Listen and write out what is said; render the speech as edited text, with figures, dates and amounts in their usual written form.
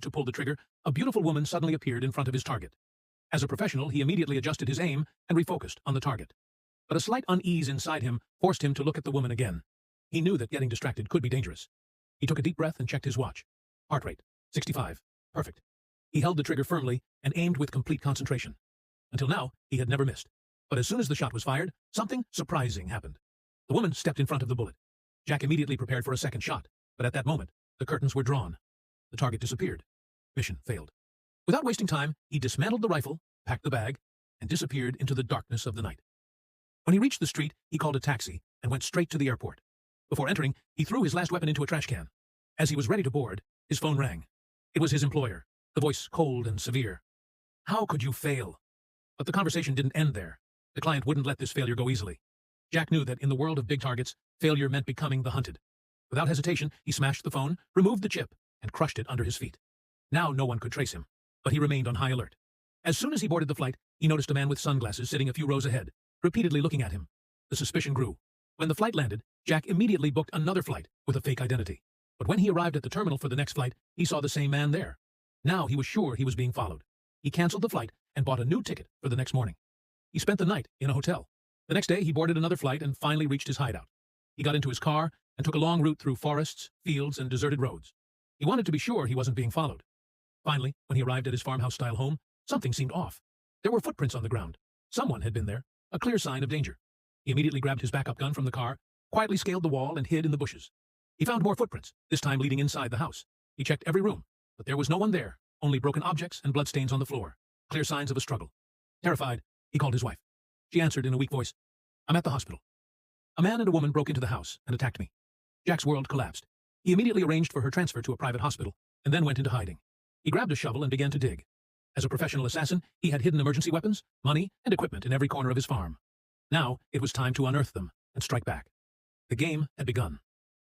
to pull the trigger, a beautiful woman suddenly appeared in front of his target. As a professional, he immediately adjusted his aim and refocused on the target. But a slight unease inside him forced him to look at the woman again. He knew that getting distracted could be dangerous. He took a deep breath and checked his watch. Heart rate, 65. Perfect. He held the trigger firmly and aimed with complete concentration. Until now, he had never missed. But as soon as the shot was fired, something surprising happened. The woman stepped in front of the bullet. Jack immediately prepared for a second shot, but at that moment, the curtains were drawn. The target disappeared. Mission failed. Without wasting time, he dismantled the rifle, packed the bag, and disappeared into the darkness of the night. When he reached the street, he called a taxi and went straight to the airport. Before entering, he threw his last weapon into a trash can. As he was ready to board, his phone rang. It was his employer, the voice cold and severe. "How could you fail?" But the conversation didn't end there. The client wouldn't let this failure go easily. Jack knew that in the world of big targets, failure meant becoming the hunted. Without hesitation, he smashed the phone, removed the chip, and crushed it under his feet. Now no one could trace him, but he remained on high alert. As soon as he boarded the flight, he noticed a man with sunglasses sitting a few rows ahead, repeatedly looking at him. The suspicion grew. When the flight landed, Jack immediately booked another flight with a fake identity. But when he arrived at the terminal for the next flight, he saw the same man there. Now he was sure he was being followed. He canceled the flight and bought a new ticket for the next morning. He spent the night in a hotel. The next day, he boarded another flight and finally reached his hideout. He got into his car and took a long route through forests, fields, and deserted roads. He wanted to be sure he wasn't being followed. Finally, when he arrived at his farmhouse-style home, something seemed off. There were footprints on the ground. Someone had been there, a clear sign of danger. He immediately grabbed his backup gun from the car, quietly scaled the wall, and hid in the bushes. He found more footprints, this time leading inside the house. He checked every room, but there was no one there, only broken objects and bloodstains on the floor, clear signs of a struggle. Terrified, he called his wife. She answered in a weak voice, "I'm at the hospital." A man and a woman broke into the house and attacked me. Jack's world collapsed. He immediately arranged for her transfer to a private hospital, and then went into hiding. He grabbed a shovel and began to dig. As a professional assassin, he had hidden emergency weapons, money, and equipment in every corner of his farm. Now, it was time to unearth them and strike back. The game had begun.